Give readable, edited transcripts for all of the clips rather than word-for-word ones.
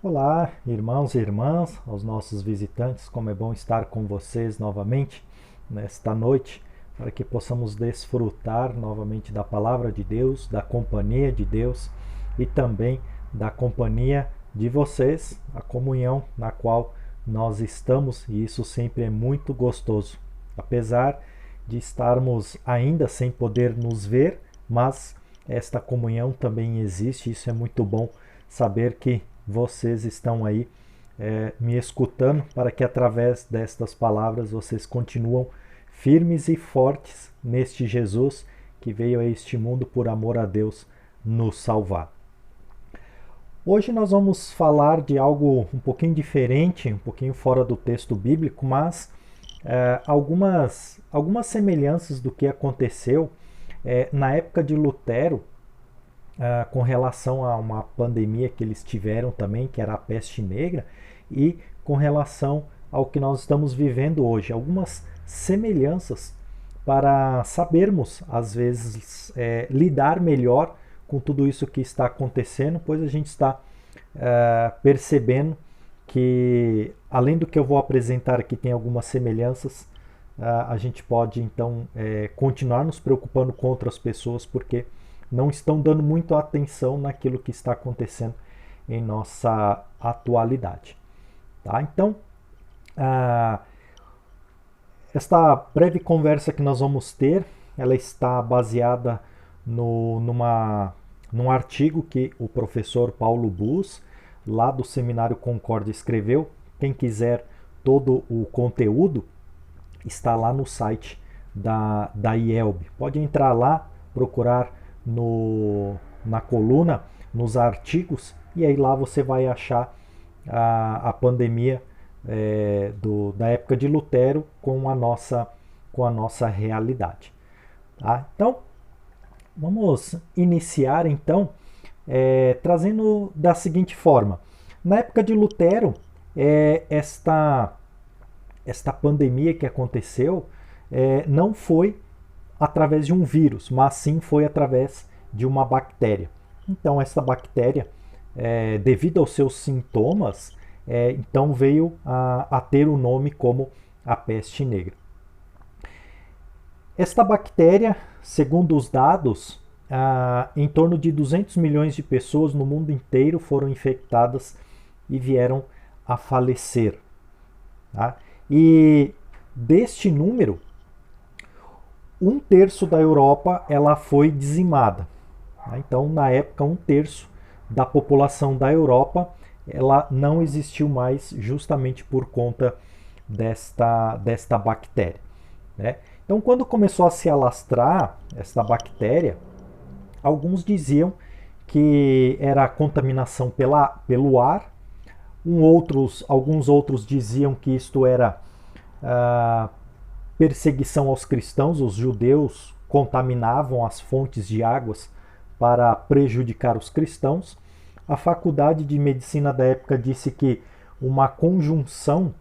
Olá, irmãos e irmãs, aos nossos visitantes, como é bom estar com vocês novamente nesta noite, para que possamos desfrutar novamente da palavra de Deus, da companhia de Deus e também da companhia de vocês, a comunhão na qual nós estamos, e isso sempre é muito gostoso. Apesar de estarmos ainda sem poder nos ver, mas esta comunhão também existe, isso é muito bom saber que vocês estão aí me escutando para que através destas palavras vocês continuam firmes e fortes neste Jesus que veio a este mundo por amor a Deus nos salvar. Hoje nós vamos falar de algo um pouquinho diferente, um pouquinho fora do texto bíblico, mas algumas semelhanças do que aconteceu na época de Lutero, com relação a uma pandemia que eles tiveram também, que era a peste negra, e com relação ao que nós estamos vivendo hoje. Algumas semelhanças para sabermos, às vezes, lidar melhor com tudo isso que está acontecendo, pois a gente está percebendo que, além do que eu vou apresentar aqui, tem algumas semelhanças. A gente pode então continuar nos preocupando com outras pessoas, porque não estão dando muito atenção naquilo que está acontecendo em nossa atualidade. Tá? Então, esta breve conversa que nós vamos ter, ela está baseada num artigo que o professor Paulo Bus, lá do Seminário Concórdia, escreveu. Quem quiser todo o conteúdo, está lá no site da IELB. Pode entrar lá, procurar na coluna, nos artigos, e aí lá você vai achar a pandemia da época de Lutero com a nossa realidade. Tá? Então, vamos iniciar então trazendo da seguinte forma. Na época de Lutero, esta pandemia que aconteceu não foi através de um vírus, mas sim foi através de uma bactéria. Então, essa bactéria, devido aos seus sintomas, então veio a ter o nome como a peste negra. Esta bactéria, segundo os dados, em torno de 200 milhões de pessoas no mundo inteiro foram infectadas e vieram a falecer. Tá? E deste número, 1/3 da Europa ela foi dizimada. Então, na época, 1/3 da população da Europa ela não existiu mais, justamente por conta desta bactéria. Né? Então, quando começou a se alastrar esta bactéria, alguns diziam que era contaminação pelo ar, alguns outros diziam que isto era perseguição aos cristãos. Os judeus contaminavam as fontes de águas para prejudicar os cristãos. A faculdade de medicina da época disse que uma conjunção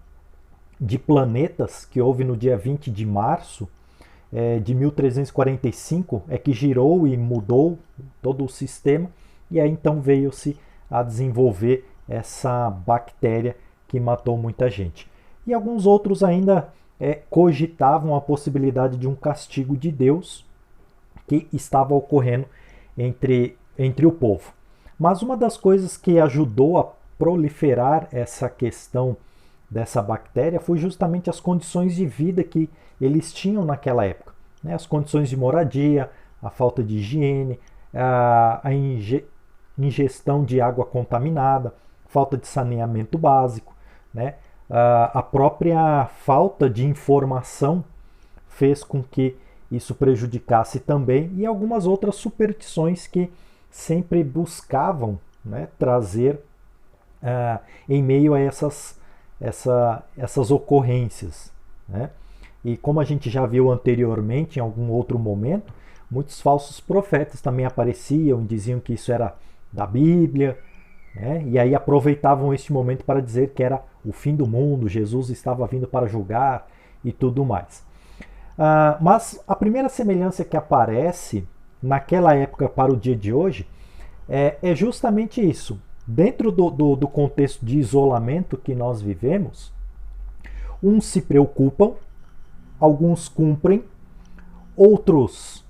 de planetas que houve no dia 20 de março de 1345 que girou e mudou todo o sistema, e aí então veio-se a desenvolver essa bactéria que matou muita gente. E alguns outros ainda cogitavam a possibilidade de um castigo de Deus que estava ocorrendo entre o povo. Mas uma das coisas que ajudou a proliferar essa questão dessa bactéria foi justamente as condições de vida que eles tinham naquela época. Né? As condições de moradia, a falta de higiene, a ingestão de água contaminada, falta de saneamento básico, né? A própria falta de informação fez com que isso prejudicasse também, e algumas outras superstições que sempre buscavam, né, trazer em meio a essas ocorrências. Né? E como a gente já viu anteriormente, em algum outro momento, muitos falsos profetas também apareciam e diziam que isso era da Bíblia, né? E aí aproveitavam este momento para dizer que era o fim do mundo, Jesus estava vindo para julgar e tudo mais. Mas a primeira semelhança que aparece naquela época para o dia de hoje é justamente isso. dentro do contexto de isolamento que nós vivemos, uns se preocupam, alguns cumprem, outros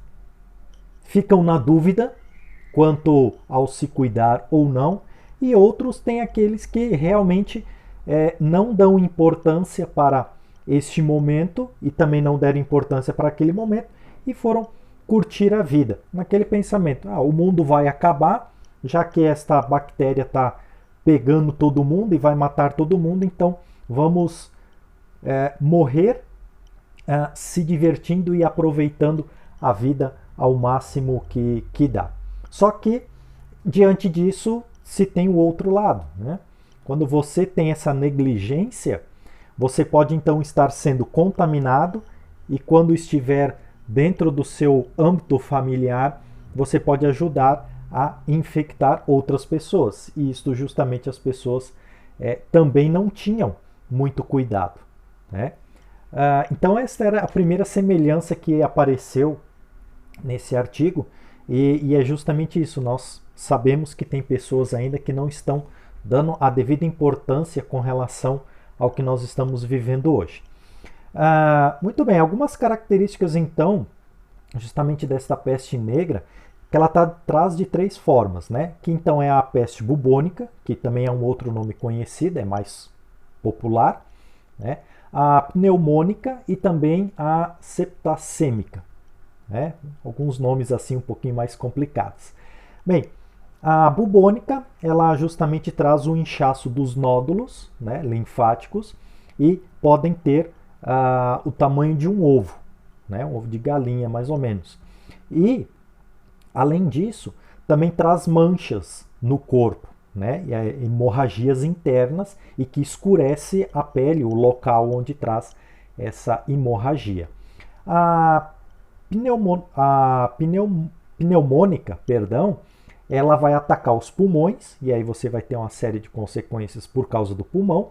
ficam na dúvida quanto ao se cuidar ou não, e outros têm aqueles que realmente não dão importância para este momento e também não deram importância para aquele momento e foram curtir a vida. Naquele pensamento, o mundo vai acabar, já que esta bactéria está pegando todo mundo e vai matar todo mundo, então vamos morrer se divertindo e aproveitando a vida ao máximo que dá. Só que, diante disso, se tem o outro lado, né? Quando você tem essa negligência, você pode então estar sendo contaminado e quando estiver dentro do seu âmbito familiar, você pode ajudar a infectar outras pessoas. E isto justamente as pessoas também não tinham muito cuidado, né? Então esta era a primeira semelhança que apareceu nesse artigo e é justamente isso. Nós sabemos que tem pessoas ainda que não estão dando a devida importância com relação ao que nós estamos vivendo hoje. Muito bem, algumas características então, justamente desta peste negra, que ela traz de 3 formas, né? Que então é a peste bubônica, que também é um outro nome conhecido, é mais popular, né? A pneumônica e também a septassêmica, né? Alguns nomes assim um pouquinho mais complicados. Bem, a bubônica, ela justamente traz o inchaço dos nódulos, né, linfáticos e podem ter o tamanho de um ovo, né, um ovo de galinha mais ou menos. E, além disso, também traz manchas no corpo, né, e hemorragias internas e que escurece a pele, o local onde traz essa hemorragia. A pneumônica, ela vai atacar os pulmões, e aí você vai ter uma série de consequências por causa do pulmão.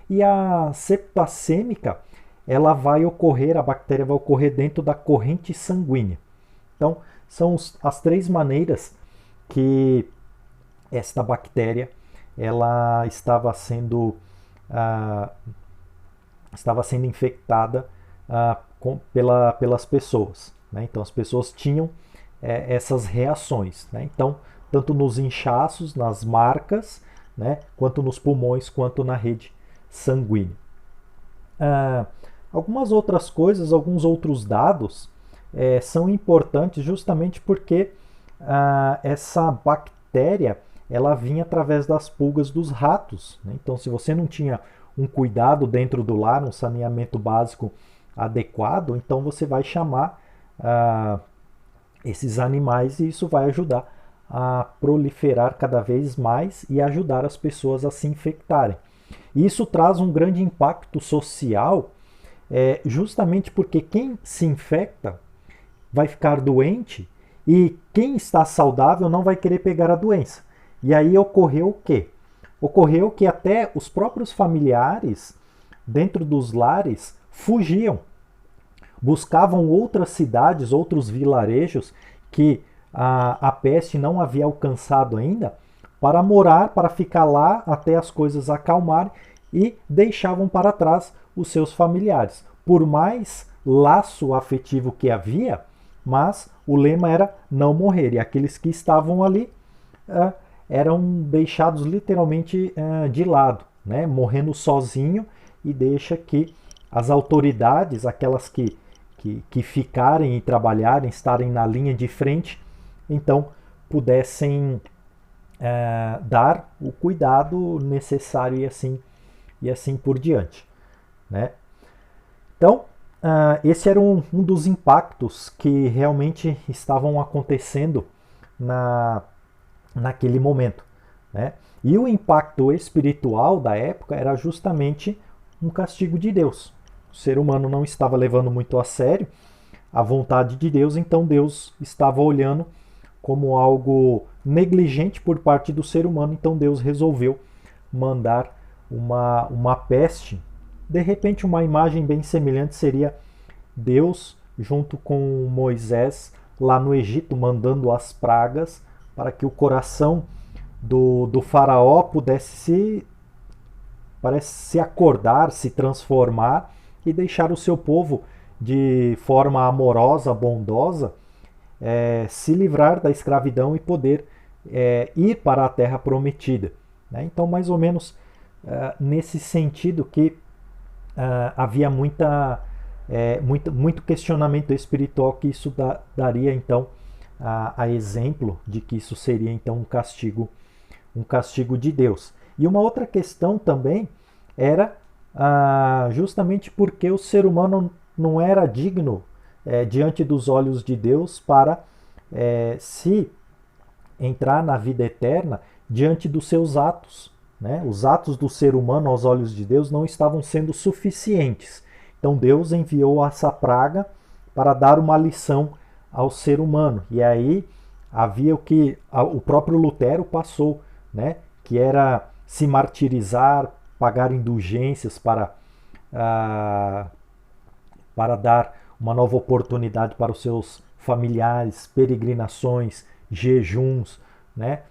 E a septassêmica, ela vai ocorrer, a bactéria vai ocorrer dentro da corrente sanguínea. Então, são as 3 maneiras que esta bactéria ela estava sendo infectada pelas pessoas, né? Então, as pessoas tinham essas reações, né? Então, tanto nos inchaços, nas marcas, né, quanto nos pulmões, quanto na rede sanguínea. Algumas outras coisas, alguns outros dados são importantes justamente porque essa bactéria ela vinha através das pulgas dos ratos, né? Então, se você não tinha um cuidado dentro do lar, um saneamento básico adequado, então você vai chamar esses animais e isso vai ajudar a proliferar cada vez mais e ajudar as pessoas a se infectarem. E isso traz um grande impacto social, justamente porque quem se infecta vai ficar doente e quem está saudável não vai querer pegar a doença. E aí ocorreu o quê? Ocorreu que até os próprios familiares dentro dos lares fugiam, buscavam outras cidades, outros vilarejos que a peste não havia alcançado ainda, para morar, para ficar lá até as coisas acalmarem e deixavam para trás os seus familiares. Por mais laço afetivo que havia, mas o lema era não morrer. E aqueles que estavam ali eram deixados literalmente de lado, né? Morrendo sozinho, e deixa que as autoridades, aquelas que ficarem e trabalharem, estarem na linha de frente, então pudessem dar o cuidado necessário e assim por diante, né? Então, esse era um dos impactos que realmente estavam acontecendo naquele momento, né? E o impacto espiritual da época era justamente um castigo de Deus. O ser humano não estava levando muito a sério a vontade de Deus, então Deus estava olhando como algo negligente por parte do ser humano, então Deus resolveu mandar uma peste. De repente, uma imagem bem semelhante seria Deus junto com Moisés lá no Egito, mandando as pragas para que o coração do faraó pudesse parece se acordar, se transformar e deixar o seu povo de forma amorosa, bondosa, se livrar da escravidão e poder ir para a terra prometida. Né? Então, mais ou menos nesse sentido que havia muito questionamento espiritual, que isso daria então a exemplo de que isso seria então um castigo de Deus. E uma outra questão também era justamente porque o ser humano não era digno diante dos olhos de Deus para se entrar na vida eterna diante dos seus atos. Né? Os atos do ser humano aos olhos de Deus não estavam sendo suficientes. Então Deus enviou essa praga para dar uma lição ao ser humano. E aí havia o que o próprio Lutero passou, né? Que era se martirizar, pagar indulgências para dar uma nova oportunidade para os seus familiares, peregrinações, jejuns, né?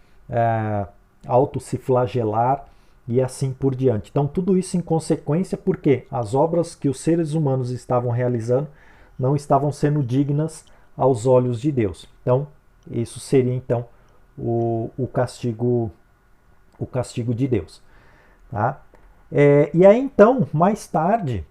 Auto se flagelar e assim por diante. Então tudo isso em consequência porque as obras que os seres humanos estavam realizando não estavam sendo dignas aos olhos de Deus. Então isso seria então o castigo de Deus. Tá? E aí então, mais tarde,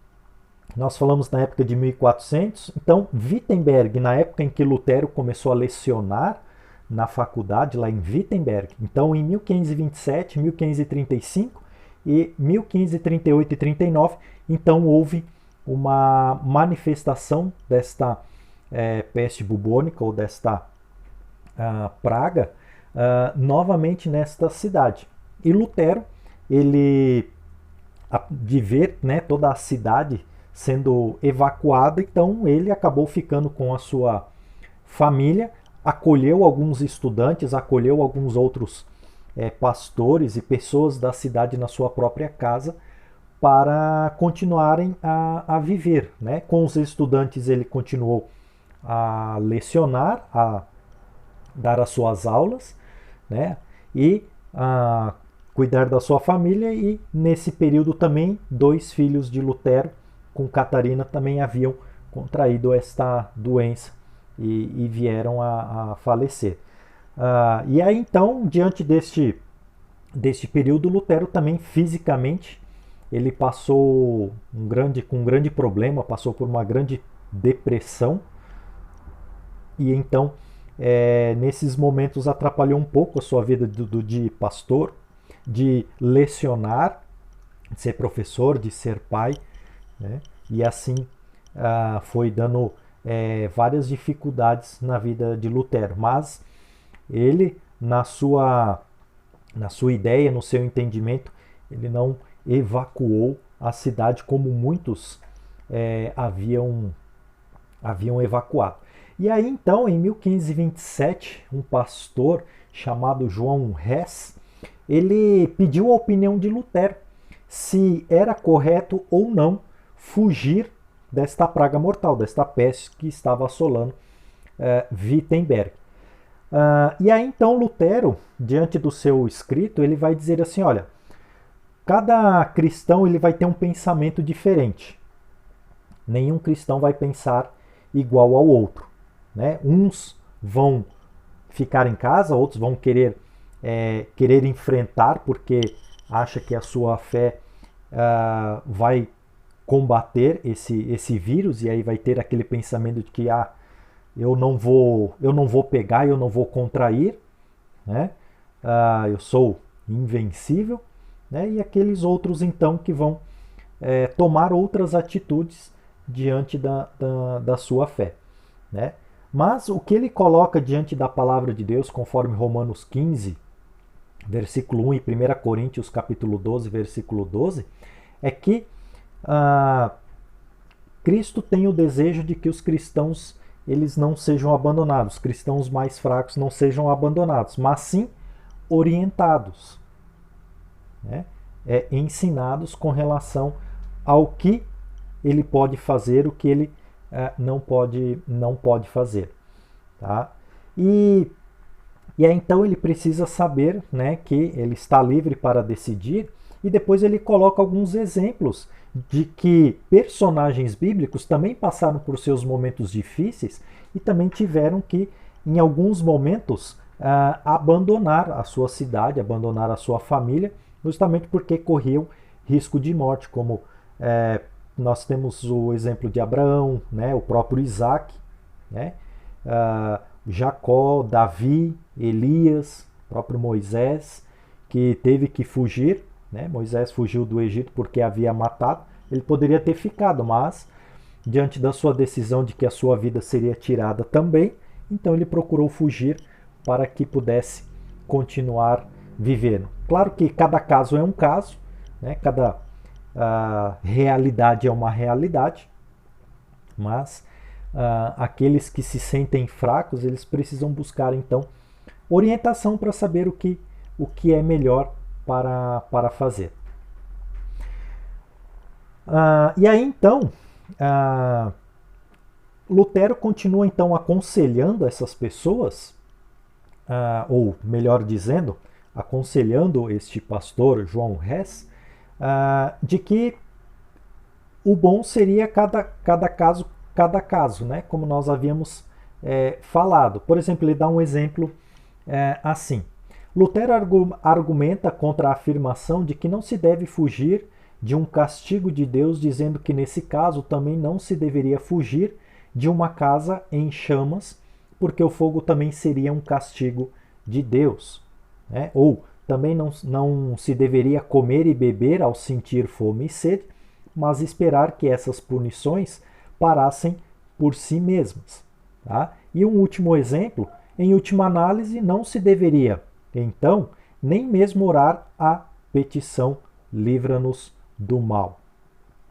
nós falamos na época de 1400, então Wittenberg, na época em que Lutero começou a lecionar na faculdade, lá em Wittenberg, então em 1527, 1535 e 1538 e 39, então houve uma manifestação desta peste bubônica ou desta praga novamente nesta cidade. E Lutero, ele, de ver, né, toda a cidade sendo evacuada, então ele acabou ficando com a sua família, acolheu alguns estudantes, acolheu alguns outros pastores e pessoas da cidade na sua própria casa para continuarem a viver. Né? Com os estudantes ele continuou a lecionar, a dar as suas aulas, né? E a cuidar da sua família, e nesse período também 2 filhos de Lutero com Catarina também haviam contraído esta doença e vieram a falecer. E aí então, diante deste período, Lutero também fisicamente ele passou com um grande problema, passou por uma grande depressão, e então nesses momentos atrapalhou um pouco a sua vida de pastor, de lecionar, de ser professor, de ser pai, né? E assim foi dando várias dificuldades na vida de Lutero. Mas ele, na sua ideia, no seu entendimento, ele não evacuou a cidade como muitos haviam evacuado. E aí então, em 1527, um pastor chamado João Hess, ele pediu a opinião de Lutero se era correto ou não fugir desta praga mortal, desta peste que estava assolando Wittenberg. E aí então Lutero, diante do seu escrito, ele vai dizer assim, olha, cada cristão ele vai ter um pensamento diferente. Nenhum cristão vai pensar igual ao outro. Né? Uns vão ficar em casa, outros vão querer enfrentar porque acha que a sua fé vai combater esse vírus, e aí vai ter aquele pensamento de que eu não vou pegar, eu não vou contrair, né? Eu sou invencível, né? E aqueles outros então que vão tomar outras atitudes diante da sua fé, né? Mas o que ele coloca diante da palavra de Deus, conforme Romanos 15, versículo 1 e 1 Coríntios capítulo 12, versículo 12, é que Cristo tem o desejo de que os cristãos eles não sejam abandonados, os cristãos mais fracos não sejam abandonados, mas sim orientados, né? Ensinados com relação ao que ele pode fazer, o que ele não pode fazer. Tá? E E aí então ele precisa saber, né, que ele está livre para decidir, e depois ele coloca alguns exemplos de que personagens bíblicos também passaram por seus momentos difíceis e também tiveram que, em alguns momentos, abandonar a sua cidade, abandonar a sua família, justamente porque corriam risco de morte, como nós temos o exemplo de Abraão, né, o próprio Isaac, né, Jacó, Davi, Elias, próprio Moisés, que teve que fugir, né? Moisés fugiu do Egito porque havia matado. Ele poderia ter ficado, mas diante da sua decisão de que a sua vida seria tirada também, então ele procurou fugir para que pudesse continuar vivendo. Claro que cada caso é um caso, né? Cada realidade é uma realidade, mas aqueles que se sentem fracos, eles precisam buscar então orientação para saber o que é melhor para fazer. E aí então, Lutero continua então aconselhando essas pessoas, ou melhor dizendo, aconselhando este pastor João Hess, de que o bom seria cada caso, né? Como nós havíamos falado. Por exemplo, ele dá um exemplo assim. Lutero argumenta contra a afirmação de que não se deve fugir de um castigo de Deus, dizendo que nesse caso também não se deveria fugir de uma casa em chamas, porque o fogo também seria um castigo de Deus, né? Ou também não se deveria comer e beber ao sentir fome e sede, mas esperar que essas punições parassem por si mesmas. Tá? E um último exemplo, em última análise, não se deveria, então, nem mesmo orar a petição livra-nos do mal.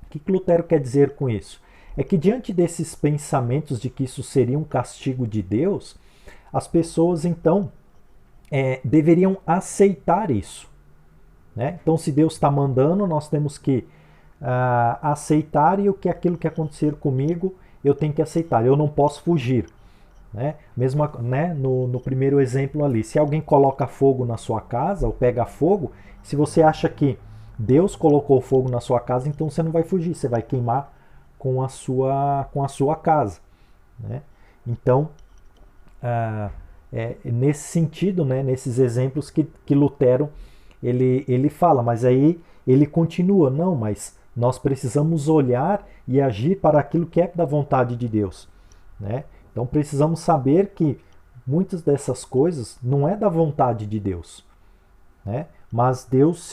O que Lutero quer dizer com isso? É que diante desses pensamentos de que isso seria um castigo de Deus, as pessoas então deveriam aceitar isso. Né? Então, se Deus está mandando, nós temos que aceitar, e aquilo que acontecer comigo, eu tenho que aceitar, eu não posso fugir. Né? Mesmo né, no primeiro exemplo ali, se alguém coloca fogo na sua casa ou pega fogo, se você acha que Deus colocou fogo na sua casa, então você não vai fugir, você vai queimar com a sua casa. Né? Então, nesse sentido, né, nesses exemplos que Lutero ele fala, mas aí ele continua, não, mas nós precisamos olhar e agir para aquilo que é da vontade de Deus. Né? Então precisamos saber que muitas dessas coisas não é da vontade de Deus, né? Mas Deus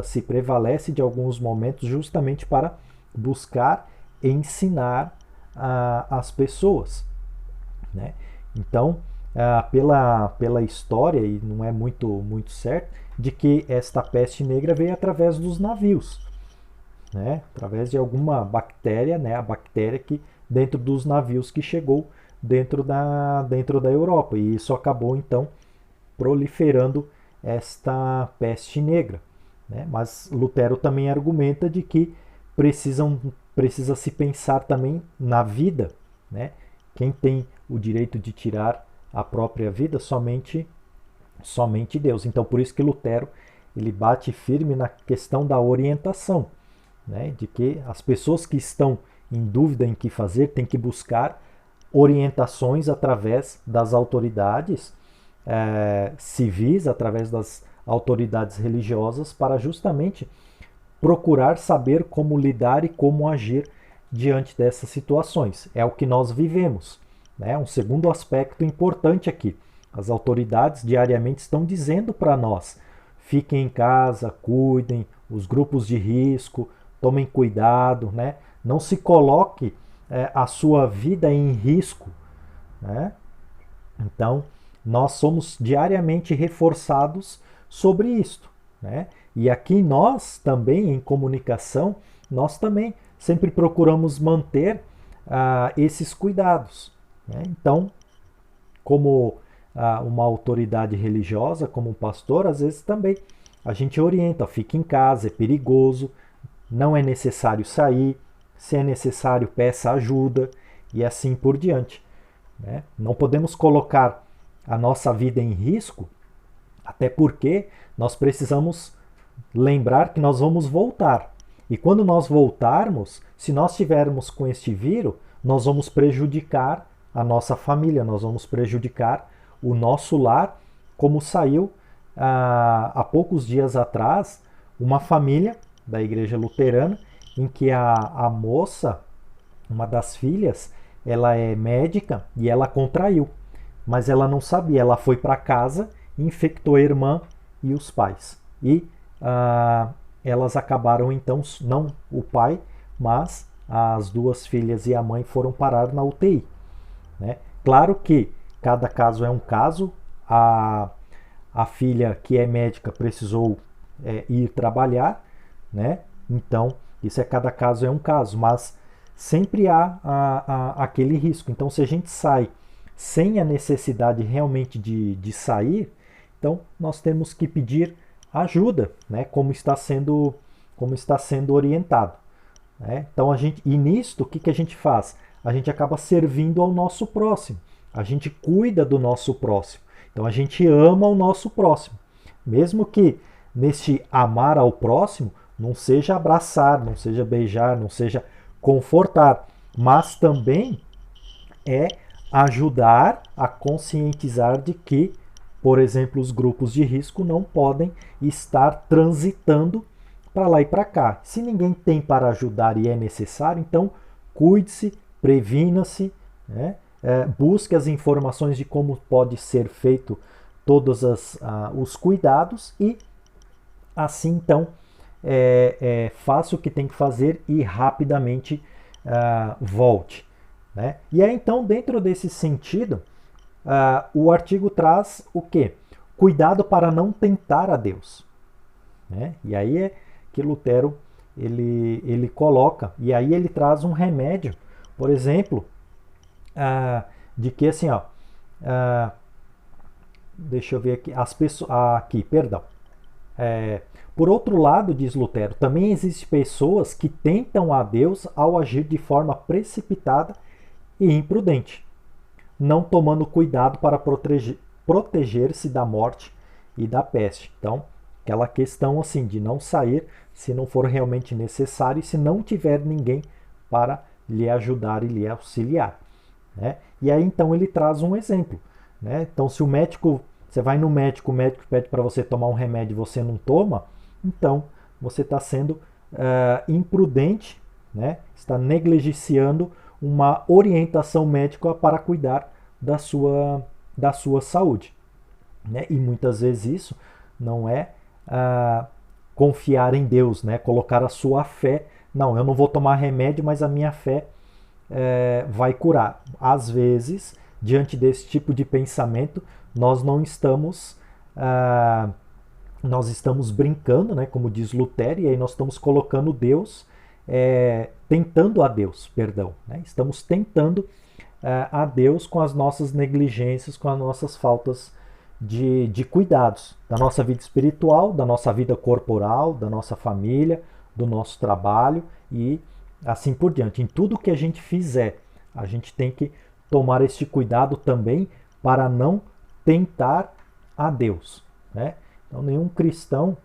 se prevalece de alguns momentos justamente para buscar ensinar as pessoas, né? Então, pela história, e não é muito certo, de que esta peste negra veio através dos navios, né? Através de alguma bactéria, né? A bactéria que dentro dos navios que chegou dentro da Europa, e isso acabou então proliferando esta peste negra. Né? Mas Lutero também argumenta de que precisa se pensar também na vida. Né? Quem tem o direito de tirar a própria vida? Somente Deus. Então por isso que Lutero ele bate firme na questão da orientação, né? De que as pessoas que estão em dúvida em que fazer têm que buscar orientações através das autoridades civis, através das autoridades religiosas, para justamente procurar saber como lidar e como agir diante dessas situações. É o que nós vivemos. Né? Um segundo aspecto importante aqui. As autoridades diariamente estão dizendo para nós: fiquem em casa, cuidem, os grupos de risco, tomem cuidado, né? Não se coloque a sua vida em risco. Né? Então, nós somos diariamente reforçados sobre isto. Né? E aqui nós também, em comunicação, nós também sempre procuramos manter esses cuidados. Né? Então, como uma autoridade religiosa, como um pastor, às vezes também a gente orienta: fique em casa, é perigoso, não é necessário sair, se é necessário peça ajuda, e assim por diante. Né? Não podemos colocar a nossa vida em risco, até porque nós precisamos lembrar que nós vamos voltar. E quando nós voltarmos, se nós estivermos com este vírus, nós vamos prejudicar a nossa família, nós vamos prejudicar o nosso lar, como saiu há poucos dias atrás uma família da igreja luterana em que a moça, uma das filhas, ela é médica e ela contraiu, mas ela não sabia, ela foi para casa, infectou a irmã e os pais. E elas acabaram então, não o pai, mas as duas filhas e a mãe foram parar na UTI. Né? Claro que cada caso é um caso, a filha que é médica precisou ir trabalhar, né? Então isso cada caso é um caso, mas sempre há aquele risco. Então se a gente sai sem a necessidade realmente de sair, então nós temos que pedir ajuda, né? Como está sendo orientado. Né? Então e nisto, o que a gente faz? A gente acaba servindo ao nosso próximo. A gente cuida do nosso próximo. Então a gente ama o nosso próximo. Mesmo que neste amar ao próximo não seja abraçar, não seja beijar, não seja confortar, mas também é ajudar a conscientizar de que, por exemplo, os grupos de risco não podem estar transitando para lá e para cá. Se ninguém tem para ajudar e é necessário, então cuide-se, previna-se, né? Busque as informações de como pode ser feito todos os cuidados e assim então faça o que tem que fazer e rapidamente volte. Né? E aí então, dentro desse sentido, o artigo traz o quê? Cuidado para não tentar a Deus. Né? E aí é que Lutero ele coloca, e aí ele traz um remédio, por exemplo, de que assim, ó, deixa eu ver aqui, as pessoas, aqui, perdão. Por outro lado, diz Lutero, também existem pessoas que tentam a Deus ao agir de forma precipitada e imprudente, não tomando cuidado para proteger-se da morte e da peste. Então, aquela questão assim de não sair se não for realmente necessário e se não tiver ninguém para lhe ajudar e lhe auxiliar. Né? E aí então ele traz um exemplo. Né? Então, se o médico, você vai no médico, o médico pede para você tomar um remédio e você não toma, então você está sendo imprudente, né? Está negligenciando uma orientação médica para cuidar da sua saúde. Né? E muitas vezes isso não é confiar em Deus, né? Colocar a sua fé. Não, eu não vou tomar remédio, mas a minha fé vai curar. Às vezes, diante desse tipo de pensamento, nós não estamos brincando, né? Como diz Lutero, e aí nós estamos colocando Deus, tentando a Deus, perdão. Né? Estamos tentando a Deus com as nossas negligências, com as nossas faltas de cuidados da nossa vida espiritual, da nossa vida corporal, da nossa família, do nosso trabalho e assim por diante. Em tudo que a gente fizer, a gente tem que tomar este cuidado também para não tentar a Deus. Né? Então, nenhum cristão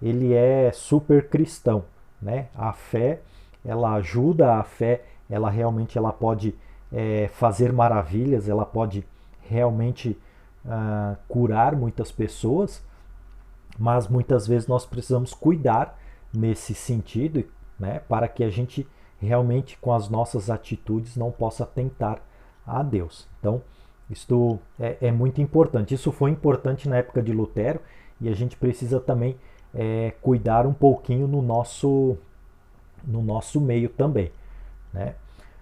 ele é super cristão. Né? A fé, ela ajuda, a fé, ela realmente pode fazer maravilhas, ela pode realmente curar muitas pessoas, mas muitas vezes nós precisamos cuidar nesse sentido, né, para que a gente realmente com as nossas atitudes não possa tentar a Deus. Então, isto é muito importante. Isso foi importante na época de Lutero e a gente precisa também cuidar um pouquinho no nosso meio também. Né?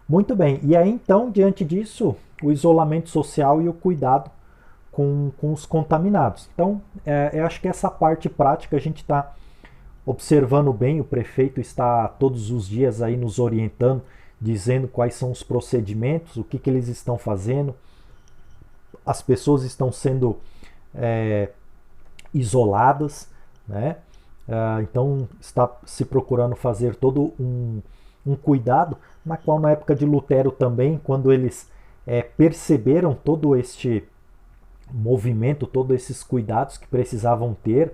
Muito bem, e aí então, diante disso, o isolamento social e o cuidado com os contaminados. Então, eu acho que essa parte prática a gente está observando bem, o prefeito está todos os dias aí nos orientando, dizendo quais são os procedimentos, o que eles estão fazendo. As pessoas estão sendo isoladas, né? Então está se procurando fazer todo um cuidado, na qual na época de Lutero também, quando eles perceberam todo este movimento, todos esses cuidados que precisavam ter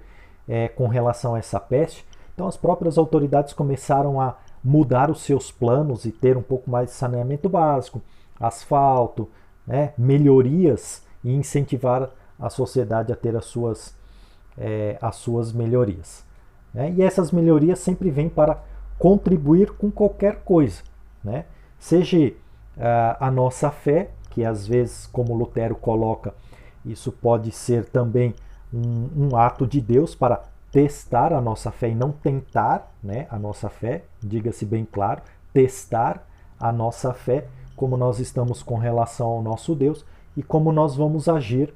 com relação a essa peste. Então as próprias autoridades começaram a mudar os seus planos e ter um pouco mais de saneamento básico, asfalto, né, melhorias e incentivar a sociedade a ter as suas melhorias. Né? E essas melhorias sempre vêm para contribuir com qualquer coisa, né? Seja a nossa fé, que às vezes, como Lutero coloca, isso pode ser também um ato de Deus para testar a nossa fé e não tentar, né, a nossa fé, diga-se bem claro, testar a nossa fé, como nós estamos com relação ao nosso Deus e como nós vamos agir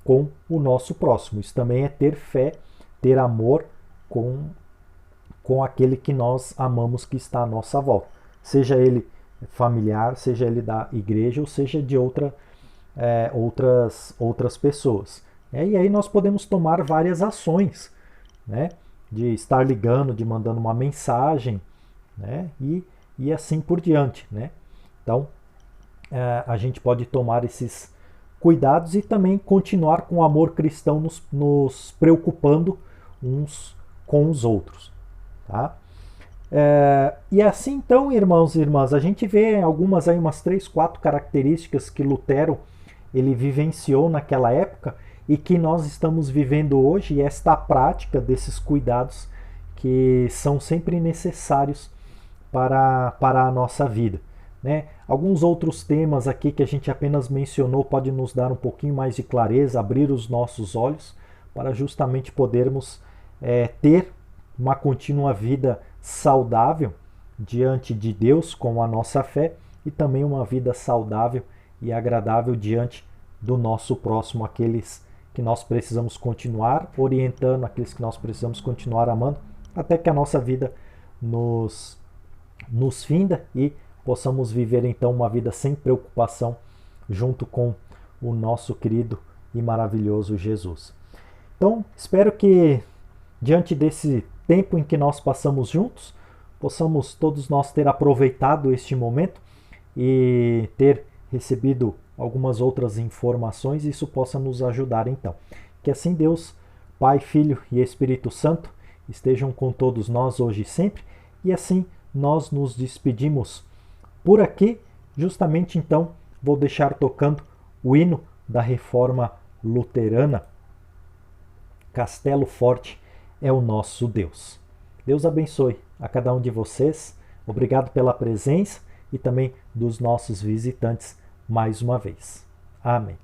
com o nosso próximo. Isso também é ter fé, ter amor com aquele que nós amamos que está à nossa volta, seja ele familiar, seja ele da igreja ou seja de outras pessoas. E aí nós podemos tomar várias ações, né? De estar ligando, de mandando uma mensagem, né? E assim por diante, né? Então a gente pode tomar esses cuidados e também continuar com o amor cristão nos preocupando uns com os outros, tá? E assim então, irmãos e irmãs, a gente vê algumas aí, umas 3, 4 características que Lutero ele vivenciou naquela época e que nós estamos vivendo hoje, e esta prática desses cuidados que são sempre necessários para a nossa vida, né? Alguns outros temas aqui que a gente apenas mencionou pode nos dar um pouquinho mais de clareza, abrir os nossos olhos para justamente podermos ter uma contínua vida saudável diante de Deus com a nossa fé e também uma vida saudável e agradável diante do nosso próximo, aqueles que nós precisamos continuar orientando, aqueles que nós precisamos continuar amando, até que a nossa vida nos finda e possamos viver então uma vida sem preocupação junto com o nosso querido e maravilhoso Jesus. Então, espero que diante desse tempo em que nós passamos juntos, possamos todos nós ter aproveitado este momento e ter recebido algumas outras informações, e isso possa nos ajudar então. Que assim Deus, Pai, Filho e Espírito Santo estejam com todos nós hoje e sempre, e assim nós nos despedimos por aqui. Justamente então vou deixar tocando o hino da Reforma Luterana, Castelo Forte é o nosso Deus. Deus abençoe a cada um de vocês. Obrigado pela presença e também dos nossos visitantes mais uma vez. Amém.